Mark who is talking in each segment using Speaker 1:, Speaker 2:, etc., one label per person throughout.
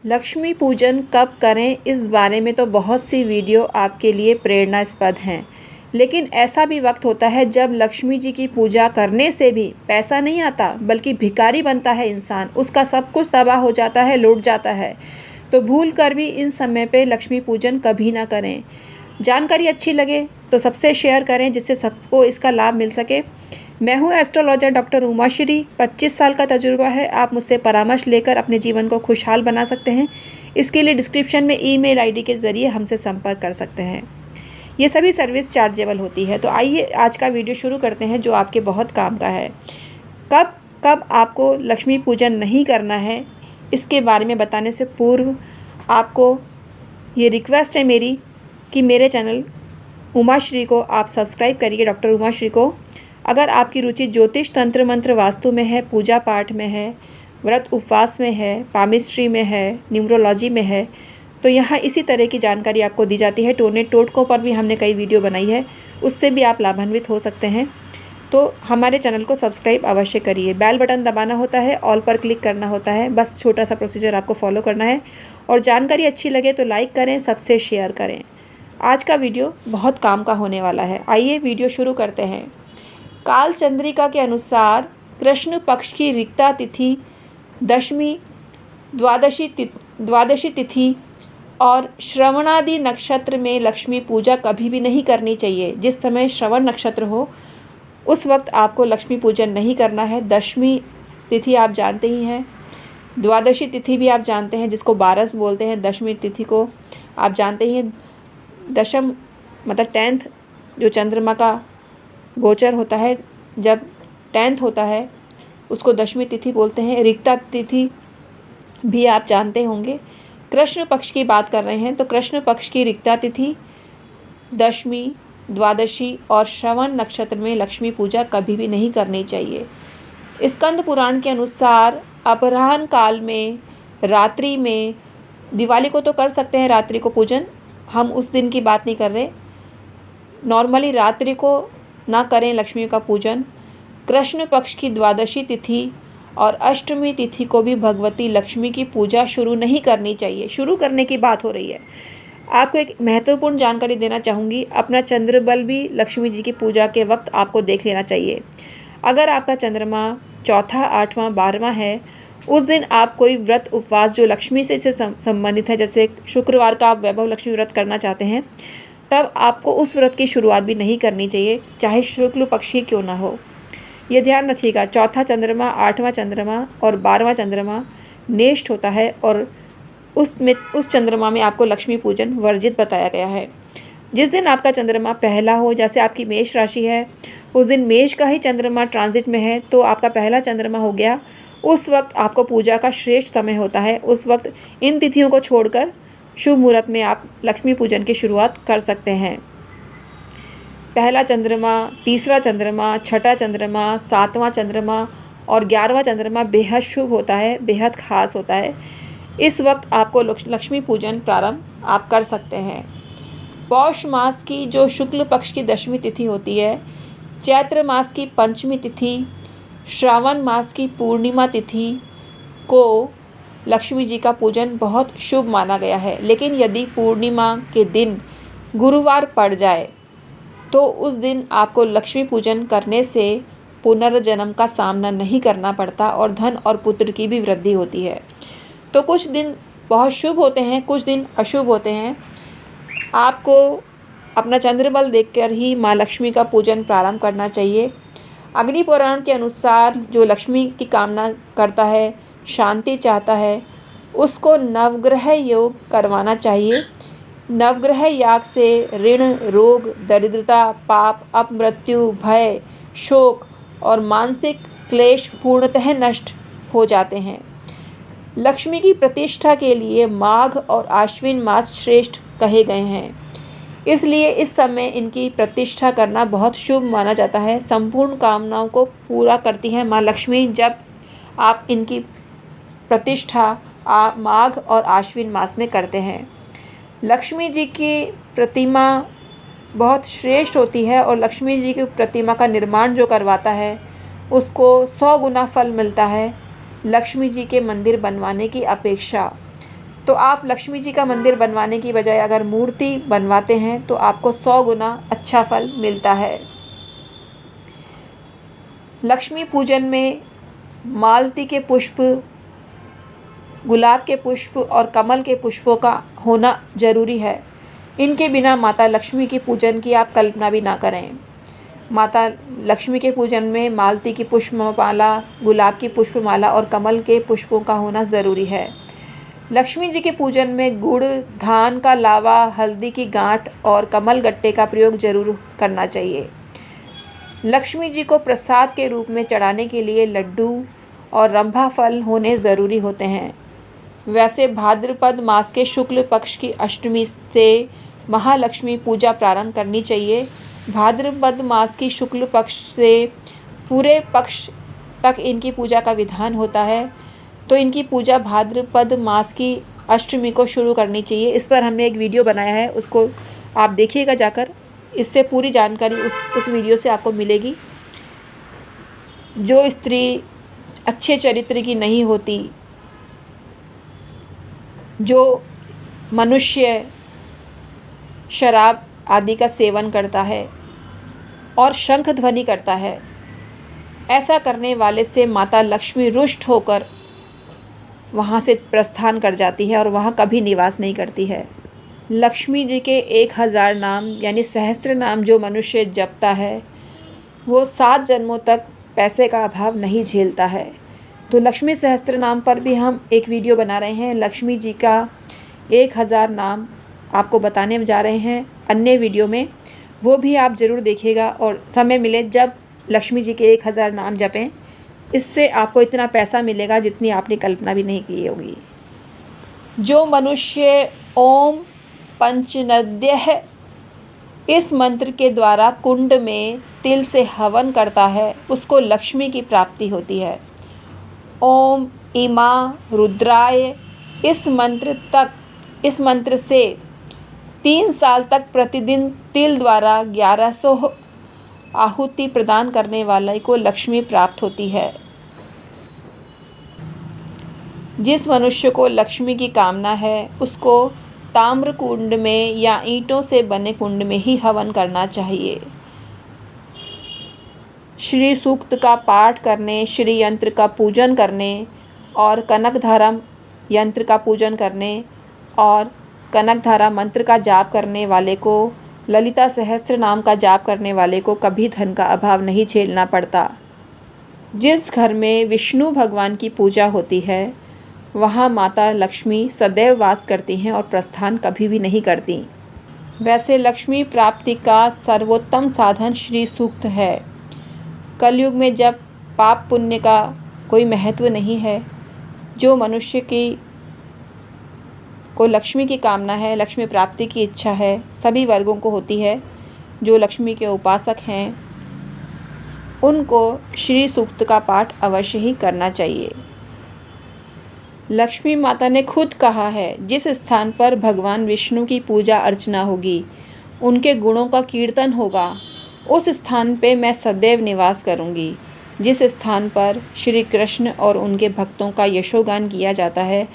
Speaker 1: लक्ष्मी पूजन कब करें, इस बारे में तो बहुत सी वीडियो आपके लिए प्रेरणास्पद हैं। लेकिन ऐसा भी वक्त होता है जब लक्ष्मी जी की पूजा करने से भी पैसा नहीं आता, बल्कि भिखारी बनता है इंसान। उसका सब कुछ तबाह हो जाता है, लूट जाता है। तो भूल कर भी इन समय पे लक्ष्मी पूजन कभी ना करें। जानकारी अच्छी लगे तो सबसे शेयर करें, जिससे सबको इसका लाभ मिल सके। मैं हूँ एस्ट्रोलॉजर डॉक्टर उमाश्री। 25 साल का तजुर्बा है। आप मुझसे परामर्श लेकर अपने जीवन को खुशहाल बना सकते हैं। इसके लिए डिस्क्रिप्शन में ईमेल आईडी के ज़रिए हमसे संपर्क कर सकते हैं। ये सभी सर्विस चार्जेबल होती है। तो आइए आज का वीडियो शुरू करते हैं, जो आपके बहुत काम का है। कब कब आपको लक्ष्मी पूजन नहीं करना है, इसके बारे में बताने से पूर्व आपको ये रिक्वेस्ट है मेरी कि मेरे चैनल उमाश्री को आप सब्सक्राइब करिए, डॉक्टर उमाश्री को। अगर आपकी रुचि ज्योतिष, तंत्र मंत्र, वास्तु में है, पूजा पाठ में है, व्रत उपवास में है, पामिस्ट्री में है, न्यूमरोलॉजी में है, तो यहाँ इसी तरह की जानकारी आपको दी जाती है। टोने टोटकों पर भी हमने कई वीडियो बनाई है, उससे भी आप लाभान्वित हो सकते हैं। तो हमारे चैनल को सब्सक्राइब अवश्य करिए। बेल बटन दबाना होता है, ऑल पर क्लिक करना होता है। बस छोटा सा प्रोसीजर आपको फॉलो करना है। और जानकारी अच्छी लगे तो लाइक करें, सबसे शेयर करें। आज का वीडियो बहुत काम का होने वाला है। आइए वीडियो शुरू करते हैं। काल चंद्रिका के अनुसार कृष्ण पक्ष की रिक्ता तिथि दशमी, द्वादशी तिथि और श्रवणादि नक्षत्र में लक्ष्मी पूजा कभी भी नहीं करनी चाहिए। जिस समय श्रवण नक्षत्र हो उस वक्त आपको लक्ष्मी पूजन नहीं करना है। दशमी तिथि आप जानते ही हैं, द्वादशी तिथि भी आप जानते हैं, जिसको बारस बोलते हैं। दशमी तिथि को आप जानते ही हैं। दशम मतलब 10th जो चंद्रमा का गोचर होता है, जब 10th होता है उसको दशमी तिथि बोलते हैं। रिक्ता तिथि भी आप जानते होंगे। कृष्ण पक्ष की बात कर रहे हैं तो कृष्ण पक्ष की रिक्ता तिथि, दशमी, द्वादशी और श्रवण नक्षत्र में लक्ष्मी पूजा कभी भी नहीं करनी चाहिए। स्कंद पुराण के अनुसार अपराह्न काल में, रात्रि में, दिवाली को तो कर सकते हैं रात्रि को पूजन, हम उस दिन की बात नहीं कर रहे। नॉर्मली रात्रि को ना करें लक्ष्मी का पूजन। कृष्ण पक्ष की द्वादशी तिथि और अष्टमी तिथि को भी भगवती लक्ष्मी की पूजा शुरू नहीं करनी चाहिए। शुरू करने की बात हो रही है। आपको एक महत्वपूर्ण जानकारी देना चाहूँगी। अपना चंद्र बल भी लक्ष्मी जी की पूजा के वक्त आपको देख लेना चाहिए। अगर आपका चंद्रमा चौथा, 8वां, 12वां है, उस दिन आप कोई व्रत उपवास जो लक्ष्मी से संबंधित है, जैसे शुक्रवार का आप वैभव लक्ष्मी व्रत करना चाहते हैं, तब आपको उस व्रत की शुरुआत भी नहीं करनी चाहिए, चाहे शुक्ल पक्ष ही क्यों ना हो। ये ध्यान रखिएगा। चौथा चंद्रमा, 8वां चंद्रमा और 12वां चंद्रमा नेष्ट होता है और उस चंद्रमा में आपको लक्ष्मी पूजन वर्जित बताया गया है। जिस दिन आपका चंद्रमा पहला हो, जैसे आपकी मेष राशि है, उस दिन मेष का ही चंद्रमा ट्रांजिट में है, तो आपका पहला चंद्रमा हो गया। उस वक्त आपको पूजा का श्रेष्ठ समय होता है। उस वक्त इन तिथियों को छोड़कर शुभ मुहूर्त में आप लक्ष्मी पूजन की शुरुआत कर सकते हैं। पहला चंद्रमा, तीसरा चंद्रमा, छठा चंद्रमा, 7वां चंद्रमा और 11वां चंद्रमा बेहद शुभ होता है, बेहद खास होता है। इस वक्त आपको लक्ष्मी पूजन प्रारंभ आप कर सकते हैं। पौष मास की जो शुक्ल पक्ष की दशमी तिथि होती है, चैत्र मास की पंचमी तिथि, श्रावण मास की पूर्णिमा तिथि को लक्ष्मी जी का पूजन बहुत शुभ माना गया है। लेकिन यदि पूर्णिमा के दिन गुरुवार पड़ जाए तो उस दिन आपको लक्ष्मी पूजन करने से पुनर्जन्म का सामना नहीं करना पड़ता और धन और पुत्र की भी वृद्धि होती है। तो कुछ दिन बहुत शुभ होते हैं, कुछ दिन अशुभ होते हैं। आपको अपना चंद्रबल देखकर ही माँ लक्ष्मी का पूजन प्रारंभ करना चाहिए। अग्नि पुराण के अनुसार जो लक्ष्मी की कामना करता है, शांति चाहता है, उसको नवग्रह योग करवाना चाहिए। नवग्रह याग से ऋण, रोग, दरिद्रता, पाप, अपमृत्यु, भय, शोक और मानसिक क्लेश पूर्णतः नष्ट हो जाते हैं। लक्ष्मी की प्रतिष्ठा के लिए माघ और आश्विन मास श्रेष्ठ कहे गए हैं, इसलिए इस समय इनकी प्रतिष्ठा करना बहुत शुभ माना जाता है। संपूर्ण कामनाओं को पूरा करती हैं माँ लक्ष्मी जब आप इनकी प्रतिष्ठा माघ और आश्विन मास में करते हैं। लक्ष्मी जी की प्रतिमा बहुत श्रेष्ठ होती है और लक्ष्मी जी की प्रतिमा का निर्माण जो करवाता है उसको 100 गुना फल मिलता है लक्ष्मी जी के मंदिर बनवाने की अपेक्षा। तो आप लक्ष्मी जी का मंदिर बनवाने की बजाय अगर मूर्ति बनवाते हैं तो आपको 100 गुना अच्छा फल मिलता है। लक्ष्मी पूजन में मालती के पुष्प, गुलाब के पुष्प और कमल के पुष्पों का होना ज़रूरी है। इनके बिना माता लक्ष्मी की पूजन की आप कल्पना भी ना करें। माता लक्ष्मी के पूजन में मालती की पुष्पमाला, गुलाब की पुष्पमाला और कमल के पुष्पों का होना ज़रूरी है। लक्ष्मी जी के पूजन में गुड़, धान का लावा, हल्दी की गांठ और कमल गट्टे का प्रयोग जरूर करना चाहिए। लक्ष्मी जी को प्रसाद के रूप में चढ़ाने के लिए लड्डू और रंभा फल होने ज़रूरी होते हैं। वैसे भाद्रपद मास के शुक्ल पक्ष की अष्टमी से महालक्ष्मी पूजा प्रारंभ करनी चाहिए। भाद्रपद मास की शुक्ल पक्ष से पूरे पक्ष तक इनकी पूजा का विधान होता है, तो इनकी पूजा भाद्रपद मास की अष्टमी को शुरू करनी चाहिए। इस पर हमने एक वीडियो बनाया है, उसको आप देखिएगा जाकर। इससे पूरी जानकारी उस वीडियो से आपको मिलेगी। जो स्त्री अच्छे चरित्र की नहीं होती, जो मनुष्य शराब आदि का सेवन करता है और शंख ध्वनि करता है, ऐसा करने वाले से माता लक्ष्मी रुष्ट होकर वहाँ से प्रस्थान कर जाती है और वहाँ कभी निवास नहीं करती है। लक्ष्मी जी के 1000 नाम यानी सहस्त्र नाम जो मनुष्य जपता है, वो 7 जन्मों तक पैसे का अभाव नहीं झेलता है। तो लक्ष्मी सहस्त्र नाम पर भी हम एक वीडियो बना रहे हैं। लक्ष्मी जी का 1000 नाम आपको बताने जा रहे हैं अन्य वीडियो में, वो भी आप ज़रूर देखिएगा और समय मिले जब लक्ष्मी जी के 1000 नाम जपें। इससे आपको इतना पैसा मिलेगा जितनी आपने कल्पना भी नहीं की होगी। जो मनुष्य ओम पंचनद्यः इस मंत्र के द्वारा कुंड में तिल से हवन करता है, उसको लक्ष्मी की प्राप्ति होती है। ओम इमा रुद्राय इस मंत्र से 3 साल तक प्रतिदिन तिल द्वारा 1100 आहुति प्रदान करने वाले को लक्ष्मी प्राप्त होती है। जिस मनुष्य को लक्ष्मी की कामना है, उसको ताम्र कुंड में या ईंटों से बने कुंड में ही हवन करना चाहिए। श्री सूक्त का पाठ करने, श्री यंत्र का पूजन करने और कनकधारा यंत्र का पूजन करने और कनकधारा मंत्र का जाप करने वाले को, ललिता सहस्त्र नाम का जाप करने वाले को कभी धन का अभाव नहीं झेलना पड़ता। जिस घर में विष्णु भगवान की पूजा होती है, वहाँ माता लक्ष्मी सदैव वास करती हैं और प्रस्थान कभी भी नहीं करती। वैसे लक्ष्मी प्राप्ति का सर्वोत्तम साधन श्री सूक्त है। कलयुग में जब पाप पुण्य का कोई महत्व नहीं है, जो मनुष्य को लक्ष्मी की कामना है, लक्ष्मी प्राप्ति की इच्छा है, सभी वर्गों को होती है, जो लक्ष्मी के उपासक हैं उनको श्री सूक्त का पाठ अवश्य ही करना चाहिए। लक्ष्मी माता ने खुद कहा है, जिस स्थान पर भगवान विष्णु की पूजा अर्चना होगी, उनके गुणों का कीर्तन होगा, उस स्थान पे मैं सदैव निवास करूंगी। जिस स्थान पर श्री कृष्ण और उनके भक्तों का यशोगान किया जाता है,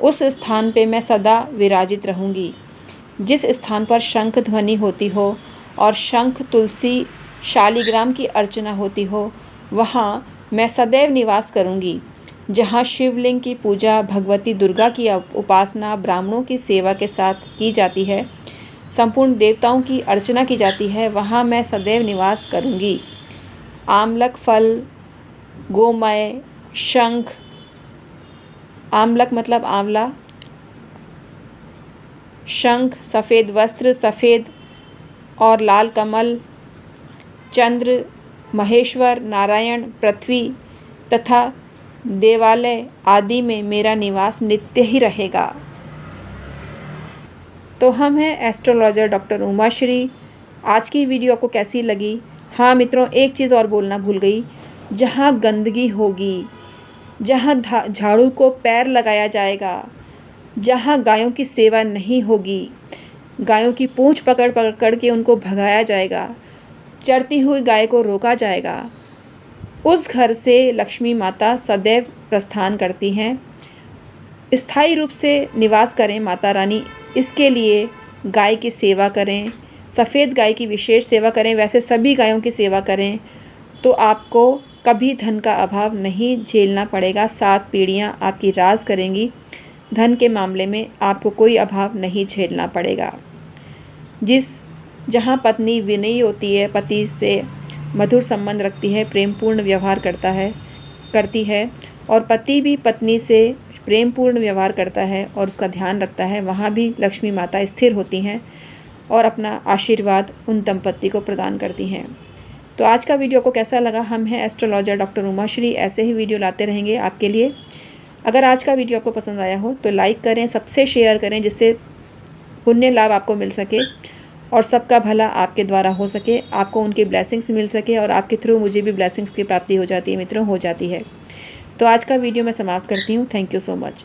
Speaker 1: उस स्थान पे मैं सदा विराजित रहूंगी। जिस स्थान पर शंख ध्वनि होती हो और शंख, तुलसी, शालिग्राम की अर्चना होती हो, वहाँ मैं सदैव निवास करूंगी। जहाँ शिवलिंग की पूजा, भगवती दुर्गा की उपासना, ब्राह्मणों की सेवा के साथ की जाती है, संपूर्ण देवताओं की अर्चना की जाती है, वहाँ मैं सदैव निवास करूँगी। आमलक फल, गोमय, शंख, आमलक मतलब आंवला, शंख, सफ़ेद वस्त्र, सफ़ेद और लाल कमल, चंद्र, महेश्वर, नारायण, पृथ्वी तथा देवालय आदि में मेरा निवास नित्य ही रहेगा। तो हम हैं एस्ट्रोलॉजर डॉक्टर उमाश्री। आज की वीडियो आपको कैसी लगी? हाँ मित्रों, एक चीज़ और बोलना भूल गई। जहाँ गंदगी होगी, जहाँ झाड़ू को पैर लगाया जाएगा, जहाँ गायों की सेवा नहीं होगी, गायों की पूंछ पकड़ पकड़ के उनको भगाया जाएगा, चरती हुई गाय को रोका जाएगा, उस घर से लक्ष्मी माता सदैव प्रस्थान करती हैं। स्थायी रूप से निवास करें माता रानी, इसके लिए गाय की सेवा करें, सफ़ेद गाय की विशेष सेवा करें, वैसे सभी गायों की सेवा करें तो आपको कभी धन का अभाव नहीं झेलना पड़ेगा। 7 पीढ़ियाँ आपकी राज करेंगी, धन के मामले में आपको कोई अभाव नहीं झेलना पड़ेगा। जहाँ पत्नी विनयी होती है, पति से मधुर संबंध रखती है, प्रेमपूर्ण व्यवहार करती है और पति भी पत्नी से प्रेमपूर्ण व्यवहार करता है और उसका ध्यान रखता है, वहाँ भी लक्ष्मी माता स्थिर होती हैं और अपना आशीर्वाद उन दंपत्ति को प्रदान करती हैं। तो आज का वीडियो को कैसा लगा? हम हैं एस्ट्रोलॉजर डॉक्टर उमाश्री, ऐसे ही वीडियो लाते रहेंगे आपके लिए। अगर आज का वीडियो आपको पसंद आया हो तो लाइक करें, सबसे शेयर करें जिससे पुण्य लाभ आपको मिल सके और सबका भला आपके द्वारा हो सके, आपको उनकी ब्लेसिंग्स मिल सके और आपके थ्रू मुझे भी ब्लेसिंग्स की प्राप्ति हो जाती है मित्रों, हो जाती है। तो आज का वीडियो मैं समाप्त करती हूँ। Thank you so much.